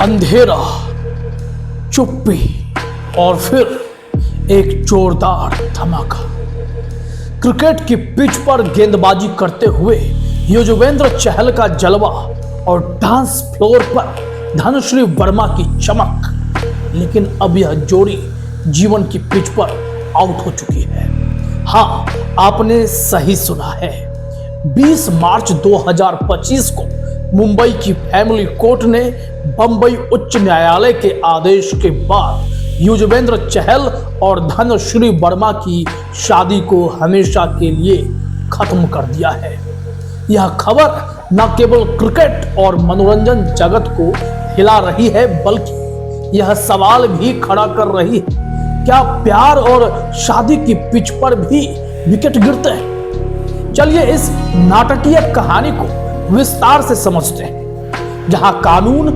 अंधेरा, चुप्पी और फिर एक जोरदार धमाका। क्रिकेट की पिच पर गेंदबाजी करते हुए युजवेंद्र चहल का जलवा और डांस फ्लोर पर धनुश्री वर्मा की चमक। लेकिन अब यह जोड़ी जीवन की पिच पर आउट हो चुकी है। हाँ, आपने सही सुना है। 20 मार्च 2025 को मुंबई की फैमिली कोर्ट ने बंबई उच्च न्यायालय के आदेश के बाद युजवेंद्र चहल और धनुश्री वर्मा की शादी को हमेशा के लिए खत्म कर दिया है। यह खबर न केवल क्रिकेट और मनोरंजन जगत को हिला रही है, बल्कि यह सवाल भी खड़ा कर रही है, क्या प्यार और शादी की पिच पर भी विकेट गिरते हैं? चलिए इस नाटकीय कहानी को विस्तार से समझते हैं, जहां कानून,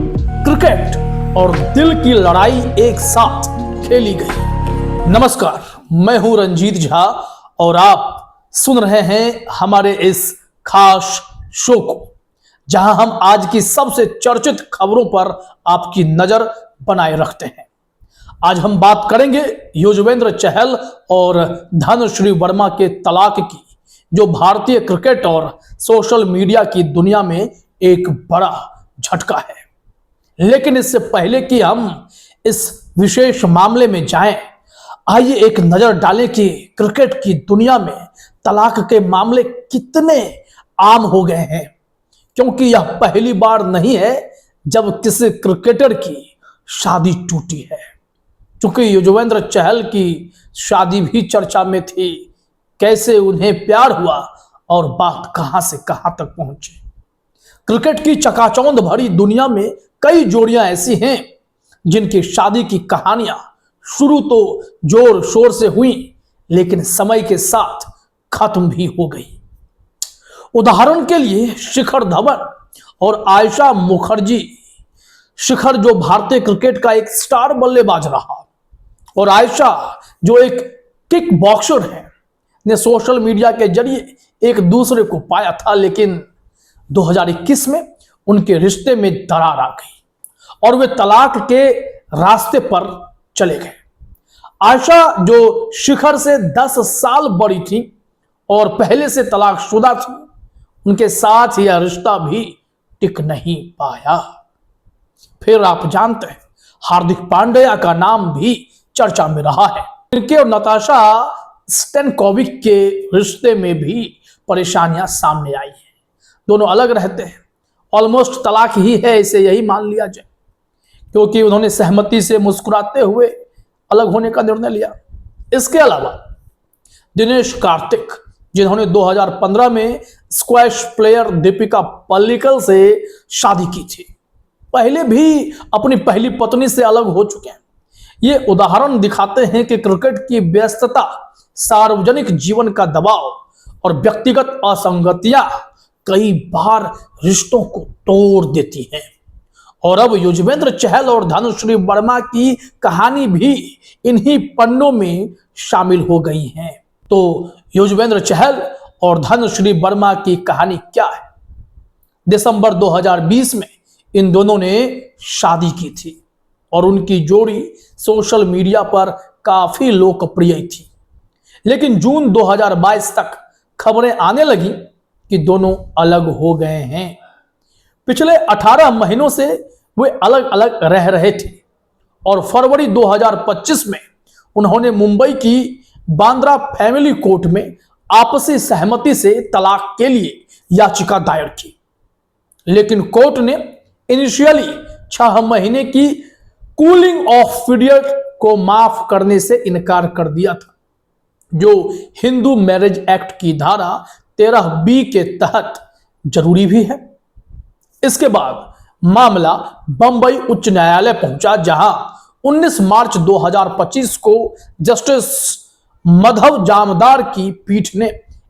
क्रिकेट और दिल की लड़ाई एक साथ खेली गई। नमस्कार, मैं हूं रंजीत झा और आप सुन रहे हैं हमारे इस खास शो को, जहां हम आज की सबसे चर्चित खबरों पर आपकी नजर बनाए रखते हैं। आज हम बात करेंगे युजवेंद्र चहल और धनुश्री वर्मा के तलाक की, जो भारतीय क्रिकेट और सोशल मीडिया की दुनिया में एक बड़ा झटका है। लेकिन इससे पहले कि हम इस विशेष मामले में जाएं, आइए एक नजर डालें कि क्रिकेट की दुनिया में तलाक के मामले कितने आम हो गए हैं, क्योंकि यह पहली बार नहीं है जब किसी क्रिकेटर की शादी टूटी है। क्योंकि युजवेंद्र चहल की शादी भी चर्चा में थी, कैसे उन्हें प्यार हुआ और बात कहां से कहां तक पहुंची। क्रिकेट की चकाचौंध भरी दुनिया में कई जोड़ियां ऐसी हैं जिनकी शादी की कहानियां शुरू तो जोर शोर से हुई, लेकिन समय के साथ खत्म भी हो गई। उदाहरण के लिए शिखर धवन और आयशा मुखर्जी। शिखर जो भारतीय क्रिकेट का एक स्टार बल्लेबाज रहा, और आयशा जो एक किक बॉक्सर है, ने सोशल मीडिया के जरिए एक दूसरे को पाया था। लेकिन 2021 में उनके रिश्ते में दरार आ गई और वे तलाक के रास्ते पर चले गए। आयशा जो शिखर से 10 साल बड़ी थी और पहले से तलाकशुदा थी, उनके साथ यह रिश्ता भी टिक नहीं पाया। फिर आप जानते हैं, हार्दिक पांड्या का नाम भी चर्चा में रहा है। उनके और नताशा स्टैनकोविक के रिश्ते में भी परेशानियां सामने आई हैं। दोनों अलग रहते हैं, ऑलमोस्ट तलाक ही है, इसे यही मान लिया जाए, क्योंकि उन्होंने सहमति से मुस्कुराते हुए अलग होने का निर्णय लिया। इसके अलावा दिनेश कार्तिक, जिन्होंने 2015 में स्क्वैश प्लेयर दीपिका पल्लिकल से शादी की थी, पहले भी अपनी पहली पत्नी से अलग हो चुके हैं। ये उदाहरण दिखाते हैं कि क्रिकेट की व्यस्तता, सार्वजनिक जीवन का दबाव और व्यक्तिगत असंगतियां कई बार रिश्तों को तोड़ देती हैं। और अब युजवेंद्र चहल और धनुश्री वर्मा की कहानी भी इन्हीं पन्नों में शामिल हो गई है। तो युजवेंद्र चहल और धनुश्री वर्मा की कहानी क्या है? दिसंबर 2020 में इन दोनों ने शादी की थी और उनकी जोड़ी सोशल मीडिया पर काफी लोकप्रिय थी। लेकिन जून 2022 तक खबरें आने लगी कि दोनों अलग हो गए हैं। पिछले 18 महीनों से वे अलग अलग रह रहे थे और फरवरी 2025 में उन्होंने मुंबई की बांद्रा फैमिली कोर्ट में आपसी सहमति से तलाक के लिए याचिका दायर की। लेकिन कोर्ट ने इनिशियली 6 महीने की कूलिंग ऑफ पीरियड को माफ करने से इनकार कर दिया था, जो हिंदू मैरिज एक्ट की धारा 13B के तहत जरूरी भी है। इसके बाद मामला बंबई उच्च न्यायालय पहुंचा, जहां 19 मार्च 2025 को जस्टिस मधव जामदार की पीठ ने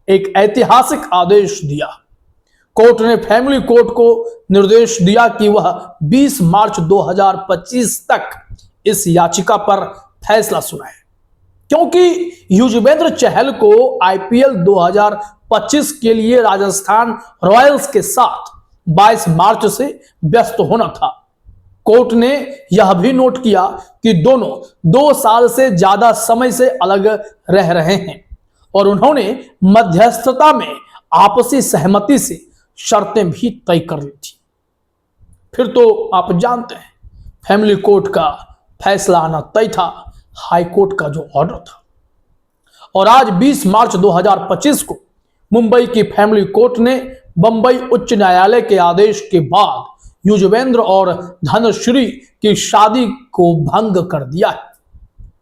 एक ऐतिहासिक आदेश दिया। कोर्ट ने फैमिली कोर्ट को निर्देश दिया कि वह 20 मार्च 2025 तक इस याचिका पर फैसला सुनाए, क्योंकि युजवेंद्र चहल को IPL 2025 के लिए राजस्थान रॉयल्स के साथ 22 मार्च से व्यस्त होना था। कोर्ट ने यह भी नोट किया कि दोनों 2 साल से ज्यादा समय से अलग रह रहे हैं और उन्होंने मध्यस्थता में आपसी सहमति से शर्तें भी तय कर ली थी। फिर तो आप जानते हैं फैमिली कोर्ट का फैसला आना तय था, हाई कोर्ट का जो ऑर्डर था। और आज 20 मार्च 2025 को मुंबई की फैमिली कोर्ट ने बंबई उच्च न्यायालय के आदेश के बाद युजवेंद्र और धनश्री की शादी को भंग कर दिया है।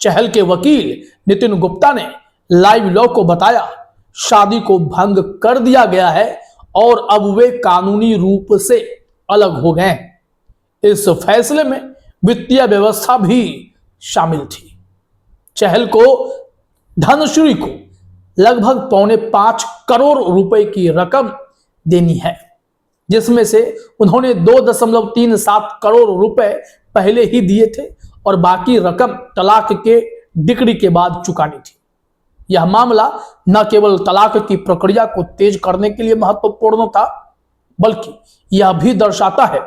चहल के वकील नितिन गुप्ता ने लाइव लॉ को बताया, शादी को भंग कर दिया गया है और अब वे कानूनी रूप से अलग हो गए हैं। इस फैसले में वित्तीय व्यवस्था भी शामिल थी। चहल को धनश्री को लगभग 4.25 करोड़ रुपए की रकम देनी है, जिसमें से उन्होंने 2.37 करोड़ रुपए पहले ही दिए थे और बाकी रकम तलाक के डिक्री के बाद चुकानी थी। यह मामला न केवल तलाक की प्रक्रिया को तेज करने के लिए महत्वपूर्ण था, बल्कि यह भी दर्शाता है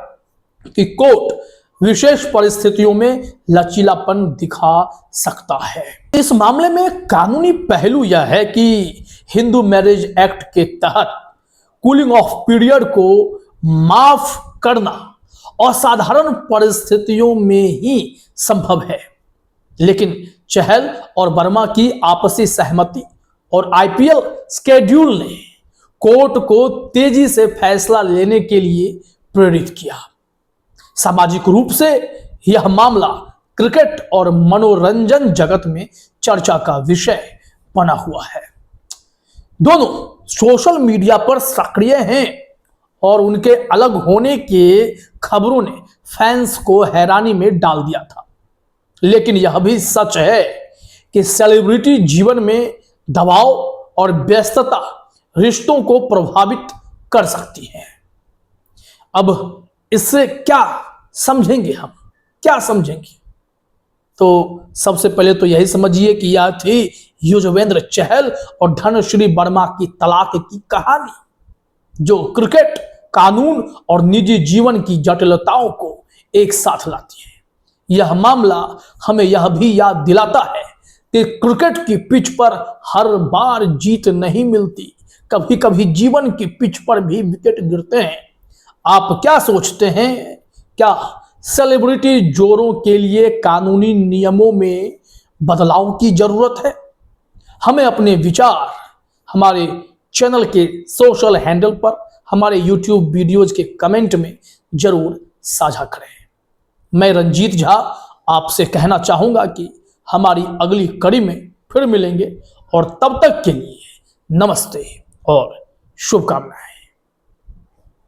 कि कोर्ट विशेष परिस्थितियों में लचीलापन दिखा सकता है। इस मामले में कानूनी पहलू यह है कि हिंदू मैरिज एक्ट के तहत कूलिंग ऑफ पीरियड को माफ करना असाधारण परिस्थितियों में ही संभव है, लेकिन चहल और वर्मा की आपसी सहमति और आईपीएल शेड्यूल ने कोर्ट को तेजी से फैसला लेने के लिए प्रेरित किया। सामाजिक रूप से यह मामला क्रिकेट और मनोरंजन जगत में चर्चा का विषय बना हुआ है। दोनों सोशल मीडिया पर सक्रिय हैं और उनके अलग होने के खबरों ने फैंस को हैरानी में डाल दिया था। लेकिन यह भी सच है कि सेलिब्रिटी जीवन में दबाव और व्यस्तता रिश्तों को प्रभावित कर सकती है। अब इससे क्या समझेंगे हम, क्या समझेंगे? तो सबसे पहले तो यही समझिए कि यह थी युजवेंद्र चहल और धनश्री वर्मा की तलाक की कहानी, जो क्रिकेट, कानून और निजी जीवन की जटिलताओं को एक साथ लाती है। यह मामला हमें यह भी याद दिलाता है कि क्रिकेट की पिच पर हर बार जीत नहीं मिलती, कभी कभी जीवन की पिच पर भी विकेट गिरते हैं। आप क्या सोचते हैं? क्या सेलिब्रिटी जोरों के लिए कानूनी नियमों में बदलाव की जरूरत है? हमें अपने विचार हमारे चैनल के सोशल हैंडल पर, हमारे यूट्यूब वीडियोज के कमेंट में जरूर साझा करें। मैं रंजीत झा आपसे कहना चाहूंगा कि हमारी अगली कड़ी में फिर मिलेंगे और तब तक के लिए नमस्ते और शुभकामनाएं।